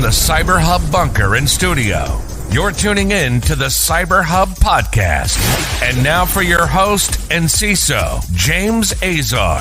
the CyberHub bunker and studio, you're tuning in to the CyberHub podcast. And now for your host and CISO, James Azar.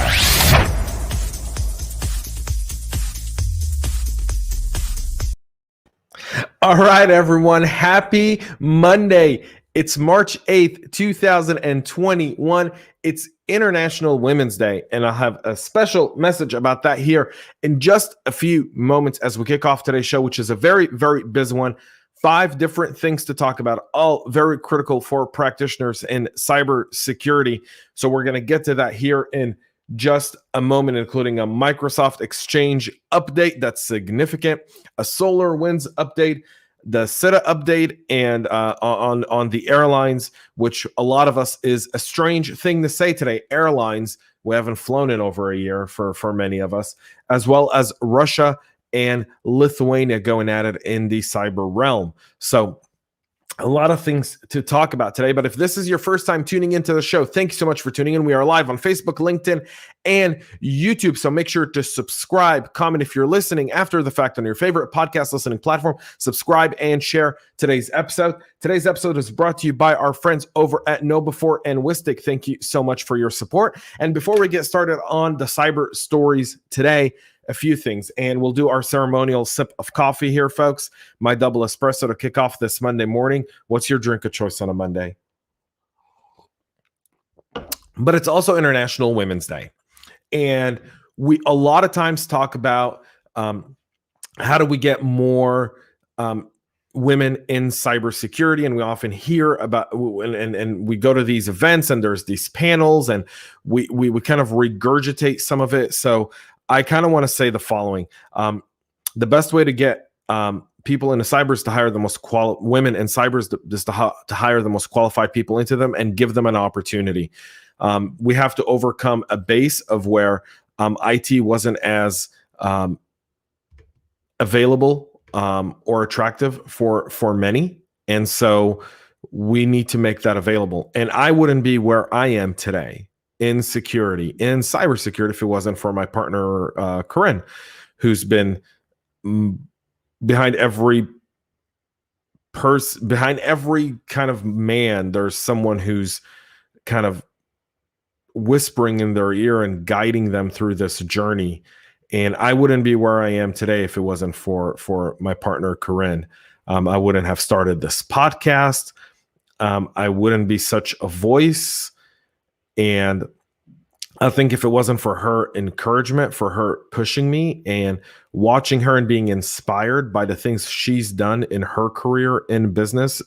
All right, everyone. Happy Monday. It's March 8th, 2021. It's International Women's Day, and I'll have a special message about that here in just a few moments as we kick off today's show, which is a very, very busy one. 5 different things to talk about, all very critical for practitioners in cybersecurity. So we're going to get to that here in just a moment, including a Microsoft Exchange update that's significant, a Solarwinds update, the SITA update, and on the airlines, which a lot of us is a strange thing to say today. Airlines, we haven't flown in over a year for many of us, as well as Russia and Lithuania going at it in the cyber realm. So a lot of things to talk about today, but if this is your first time tuning into the show, thank you so much for tuning in. We are live on Facebook, LinkedIn, and YouTube, so make sure to subscribe, comment if you're listening after the fact on your favorite podcast listening platform, subscribe and share today's episode. Today's episode is brought to you by our friends over at KnowBe4 and Wistic. Thank you so much for your support. And before we get started on the cyber stories today, a few things, and we'll do our ceremonial sip of coffee here, folks. My double espresso to kick off this Monday morning. What's your drink of choice on a Monday? But it's also International Women's Day, and we a lot of times talk about how do we get more women in cybersecurity, and we often hear about and we go to these events and there's these panels, and we kind of regurgitate some of it. So I kind of want to say the following. The best way to get people into cyber is to hire the most women in cyber is to hire the most qualified people into them and give them an opportunity. We have to overcome a base of where IT wasn't as available or attractive for many. And so we need to make that available. And I wouldn't be where I am today in security, in cybersecurity, if it wasn't for my partner, Corinne, who's been behind every kind of man, there's someone who's kind of whispering in their ear and guiding them through this journey. And I wouldn't be where I am today if it wasn't for my partner, Corinne. I wouldn't have started this podcast. I wouldn't be such a voice. And I think if it wasn't for her encouragement, for her pushing me and watching her and being inspired by the things she's done in her career in business,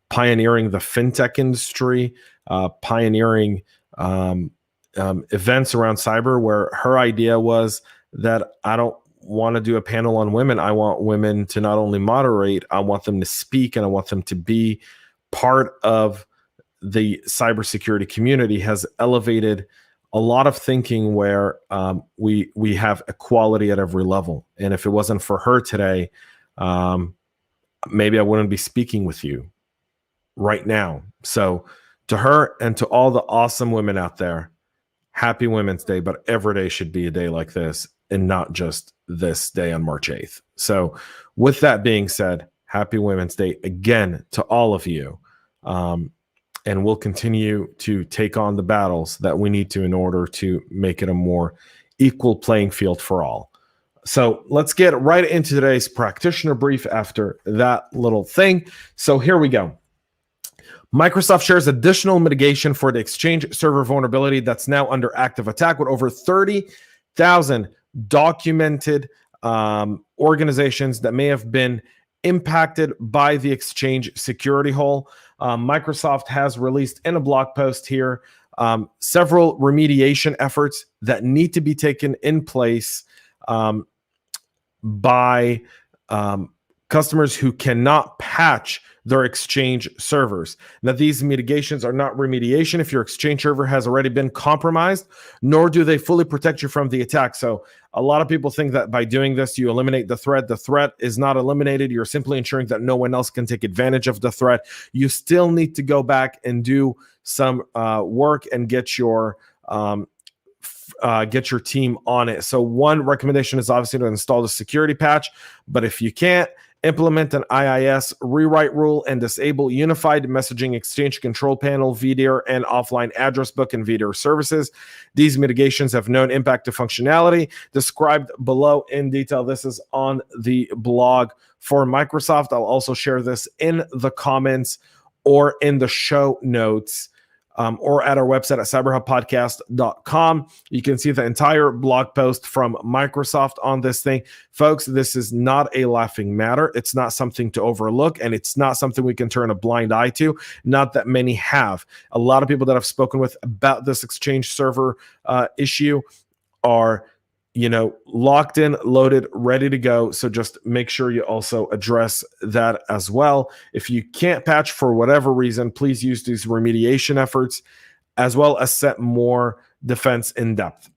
pioneering the fintech industry, pioneering events around cyber, where her idea was that I don't want to do a panel on women. I want women to not only moderate, I want them to speak, and I want them to be part of the cybersecurity community. Has elevated a lot of thinking where we have equality at every level. And if it wasn't for her today, maybe I wouldn't be speaking with you right now. So to her and to all the awesome women out there, happy Women's Day, but every day should be a day like this and not just this day on March 8th. So with that being said, happy Women's Day again to all of you. And we'll continue to take on the battles that we need to in order to make it a more equal playing field for all. So let's get right into today's practitioner brief after that little thing. So here we go. Microsoft shares additional mitigation for the Exchange server vulnerability that's now under active attack, with over 30,000 documented organizations that may have been impacted by the Exchange security hole. Microsoft has released in a blog post here several remediation efforts that need to be taken in place by customers who cannot patch their Exchange servers. Now, these mitigations are not remediation if your Exchange server has already been compromised, nor do they fully protect you from the attack. So a lot of people think that by doing this, you eliminate the threat. The threat is not eliminated. You're simply ensuring that no one else can take advantage of the threat. You still need to go back and do some work and get your get your team on it. So one recommendation is obviously to install the security patch, but if you can't, implement an IIS rewrite rule and disable unified messaging exchange control panel, VDIR, and offline address book and VDIR services. These mitigations have known impact to functionality described below in detail. This is on the blog for Microsoft. I'll also share this in the comments or in the show notes. Or at our website at cyberhubpodcast.com. You can see the entire blog post from Microsoft on this thing. Folks, this is not a laughing matter. It's not something to overlook, and it's not something we can turn a blind eye to. Not that many have. A lot of people that I've spoken with about this Exchange server issue are locked in, loaded, ready to go. So just make sure you also address that as well. If you can't patch for whatever reason, please use these remediation efforts as well as set more defense in depth.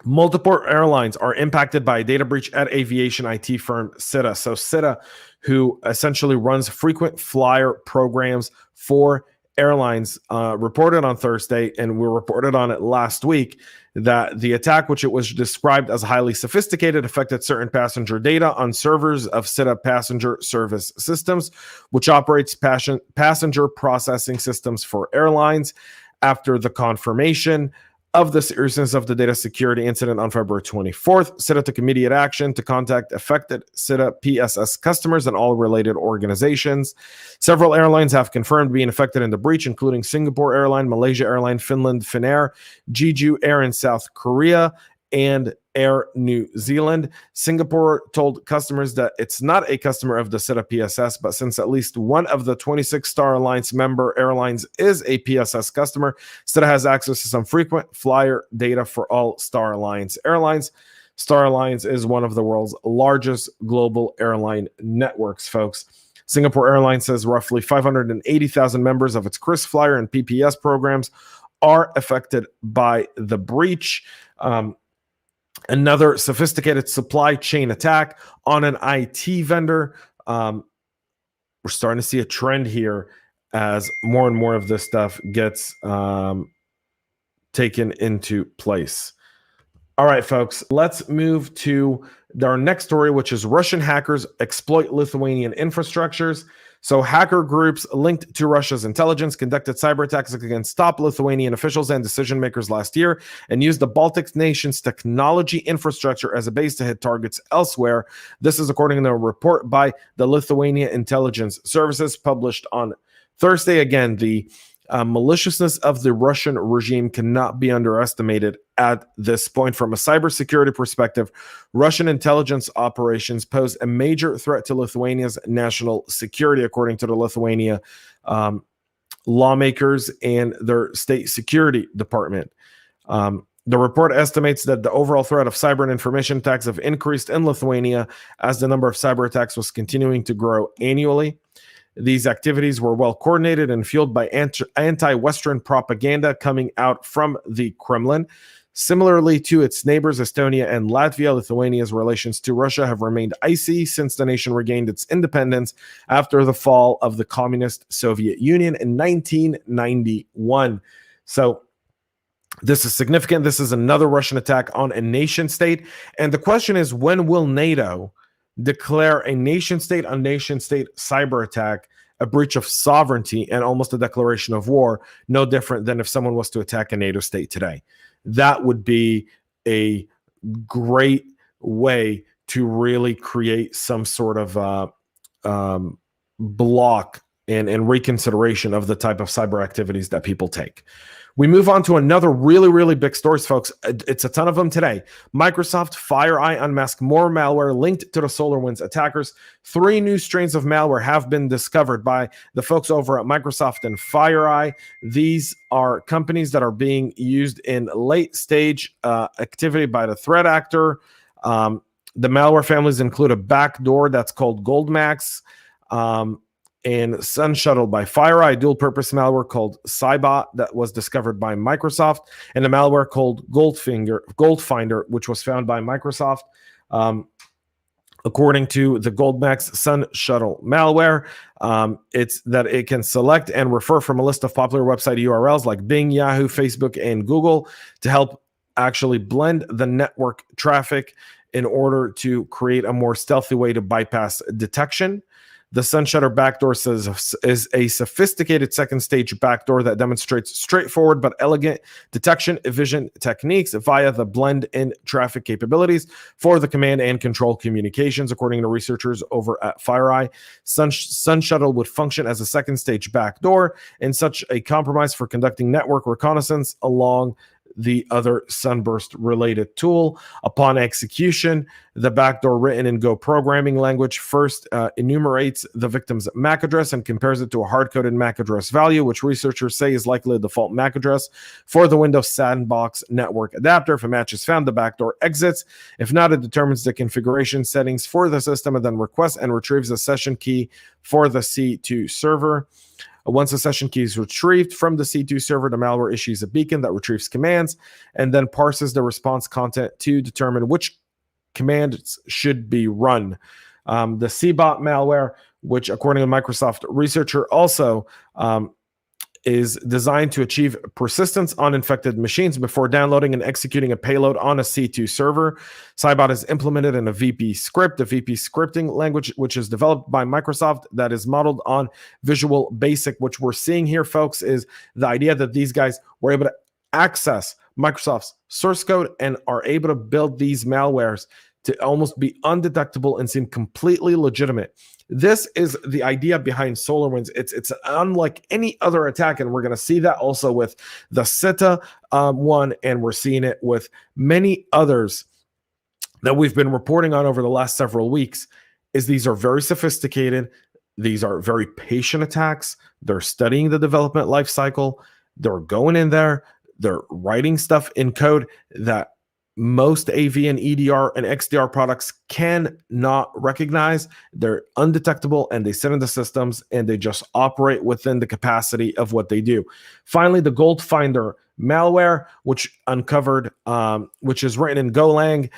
Multiple airlines are impacted by a data breach at aviation IT firm SITA. So SITA, who essentially runs frequent flyer programs for airlines, reported on Thursday, and we reported on it last week, that the attack, which it was described as highly sophisticated, affected certain passenger data on servers of SITA passenger service systems, which operates passenger processing systems for airlines. After the confirmation of the seriousness of the data security incident on February 24th, SITA took immediate action to contact affected SITA PSS customers and all related organizations. Several airlines have confirmed being affected in the breach, including Singapore Airline, Malaysia Airline, Finland, Finnair, Jeju Air in South Korea, and Air New Zealand. Singapore told customers that it's not a customer of the SITA PSS, but since at least one of the 26 Star Alliance member airlines is a PSS customer, SITA has access to some frequent flyer data for all Star Alliance airlines. Star Alliance is one of the world's largest global airline networks, folks. Singapore Airlines says roughly 580,000 members of its KrisFlyer and PPS programs are affected by the breach. Another sophisticated supply chain attack on an IT vendor. We're starting to see a trend here as more and more of this stuff gets taken into place. All right, folks, let's move to our next story, which is Russian hackers exploit Lithuanian infrastructures. So hacker groups linked to Russia's intelligence conducted cyber attacks against top Lithuanian officials and decision makers last year and used the Baltic nation's technology infrastructure as a base to hit targets elsewhere. This is according to a report by the Lithuania Intelligence Services published on Thursday. Again, the maliciousness of the Russian regime cannot be underestimated at this point. From a cybersecurity perspective, Russian intelligence operations pose a major threat to Lithuania's national security, according to the Lithuania lawmakers and their state security department. The report estimates that the overall threat of cyber and information attacks have increased in Lithuania as the number of cyber attacks was continuing to grow annually. These activities were well coordinated and fueled by anti-Western propaganda coming out from the Kremlin. Similarly to its neighbors, Estonia and Latvia, Lithuania's relations to Russia have remained icy since the nation regained its independence after the fall of the communist Soviet Union in 1991. So this is significant. This is another Russian attack on a nation state. And the question is, when will NATO declare a nation-state on nation-state cyber attack a breach of sovereignty and almost a declaration of war, no different than if someone was to attack a NATO state today? That would be a great way to really create some sort of block and reconsideration of the type of cyber activities that people take. We move on to another really, really big stories, folks. It's a ton of them today. Microsoft FireEye unmasked more malware linked to the Solarwinds attackers. 3 new strains of malware have been discovered by the folks over at Microsoft and FireEye. These are companies that are being used in late stage activity by the threat actor. The malware families include a backdoor that's called GoldMax, and Sun Shuttle by FireEye, dual-purpose malware called Cybot that was discovered by Microsoft, and a malware called Goldfinder, which was found by Microsoft. According to the GoldMax Sun Shuttle malware, it's that it can select and refer from a list of popular website URLs like Bing, Yahoo, Facebook, and Google to help actually blend the network traffic in order to create a more stealthy way to bypass detection. The SunShutter backdoor is a sophisticated second stage backdoor that demonstrates straightforward but elegant detection evasion techniques via the blend-in traffic capabilities for the command and control communications. According to researchers over at FireEye, SunShuttle would function as a second stage backdoor in such a compromise for conducting network reconnaissance along the other Sunburst related tool. Upon execution, the backdoor, written in Go programming language, first enumerates the victim's MAC address and compares it to a hard-coded MAC address value, which researchers say is likely the default MAC address for the Windows Sandbox network adapter. If a match is found, the backdoor exits. If not, it determines the configuration settings for the system and then requests and retrieves a session key for the C2 server. Once a session key is retrieved from the C2 server, the malware issues a beacon that retrieves commands and then parses the response content to determine which commands should be run. The CBOT malware, which according to Microsoft researcher also is designed to achieve persistence on infected machines before downloading and executing a payload on a C2 server. CyBot is implemented in a VP script, a VP scripting language, which is developed by Microsoft that is modeled on Visual Basic. What we're seeing here, folks, is the idea that these guys were able to access Microsoft's source code and are able to build these malwares to almost be undetectable and seem completely legitimate. This is the idea behind SolarWinds. It's unlike any other attack, and we're going to see that also with the SITA one, and we're seeing it with many others that we've been reporting on over the last several weeks. Is these are very sophisticated. These are very patient attacks. They're studying the development life cycle. They're going in there. They're writing stuff in code that most AV and EDR and XDR products cannot recognize. They're undetectable and they sit in the systems and they just operate within the capacity of what they do. Finally, the Goldfinder malware, which uncovered, which is written in Golang.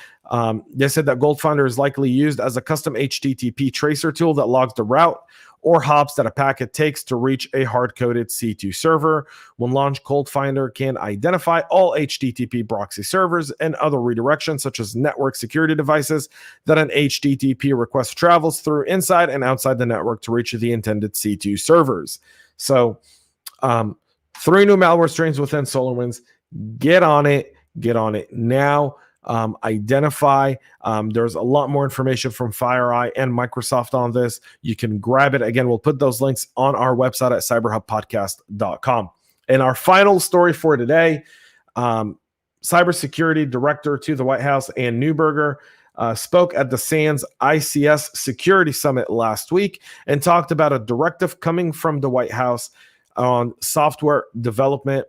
They said that Goldfinder is likely used as a custom HTTP tracer tool that logs the route or hops that a packet takes to reach a hard-coded C2 server. When launched, Goldfinder can identify all HTTP proxy servers and other redirections, such as network security devices, that an HTTP request travels through inside and outside the network to reach the intended C2 servers. So, 3 new malware strains within SolarWinds. Get on it now. Identify. There's a lot more information from FireEye and Microsoft on this. You can grab it. Again, we'll put those links on our website at cyberhubpodcast.com. And our final story for today, cybersecurity director to the White House, Ann Neuberger, spoke at the SANS ICS Security Summit last week and talked about a directive coming from the White House on software development,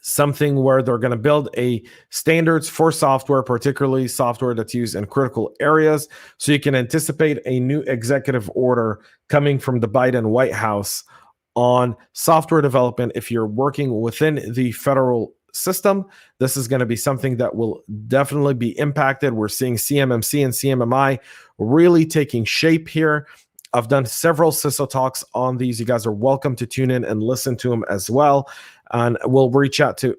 something where they're going to build a standards for software, particularly software that's used in critical areas. So you can anticipate a new executive order coming from the Biden White House on software development. If you're working within the federal system, this is going to be something that will definitely be impacted. We're seeing CMMC and CMMI really taking shape here. I've done several CISO talks on these. You guys are welcome to tune in and listen to them as well. And we'll reach out to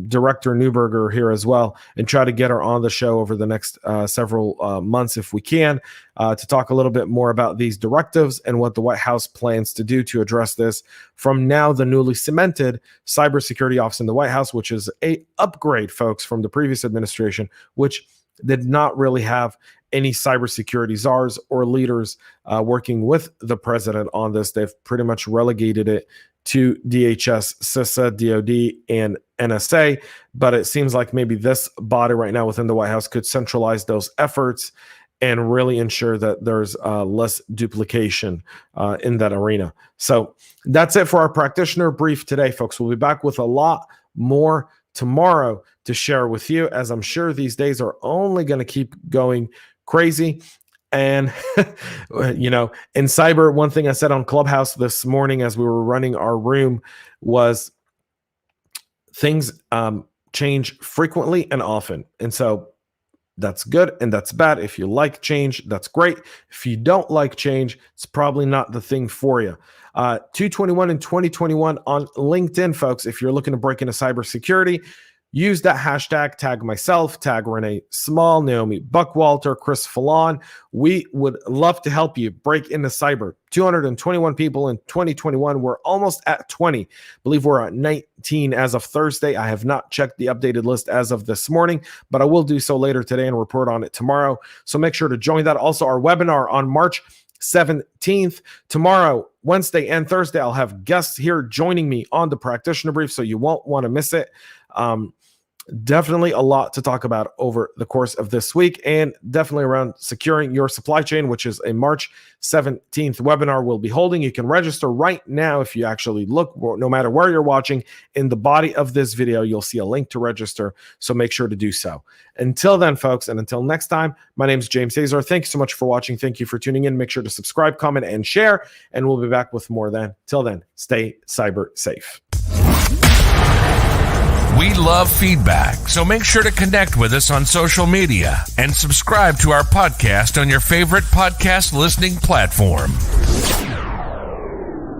Director Neuberger here as well and try to get her on the show over the next several months if we can to talk a little bit more about these directives and what the White House plans to do to address this from now the newly cemented cybersecurity office in the White House, which is a upgrade, folks, from the previous administration, which did not really have any cybersecurity czars or leaders working with the president on this. They've pretty much relegated it to DHS, CISA, DOD, and NSA. But it seems like maybe this body right now within the White House could centralize those efforts and really ensure that there's less duplication in that arena. So that's it for our practitioner brief today, folks. We'll be back with a lot more tomorrow to share with you, as I'm sure these days are only going to keep going crazy. And, in cyber, one thing I said on Clubhouse this morning as we were running our room was things change frequently and often. And so that's good and that's bad. If you like change, that's great. If you don't like change, it's probably not the thing for you. 221 in 2021 on LinkedIn, folks. If you're looking to break into cybersecurity, use that hashtag, tag myself, tag Renee Small, Naomi Buckwalter, Chris Fallon. We would love to help you break into cyber. 221 people in 2021. We're almost at 20. I believe we're at 19 as of Thursday. I have not checked the updated list as of this morning, but I will do so later today and report on it tomorrow. So make sure to join that. Also, our webinar on March 17th. Tomorrow, Wednesday and Thursday, I'll have guests here joining me on the Practitioner Brief, so you won't want to miss it. Definitely a lot to talk about over the course of this week, and definitely around securing your supply chain, which is a March 17th webinar we'll be holding. You can register right now if you actually look, no matter where you're watching, in the body of this video, you'll see a link to register, so make sure to do so. Until then, folks, and until next time, my name is James Azar. Thank you so much for watching. Thank you for tuning in. Make sure to subscribe, comment, and share, and we'll be back with more then. Till then, stay cyber safe. We love feedback, so make sure to connect with us on social media and subscribe to our podcast on your favorite podcast listening platform.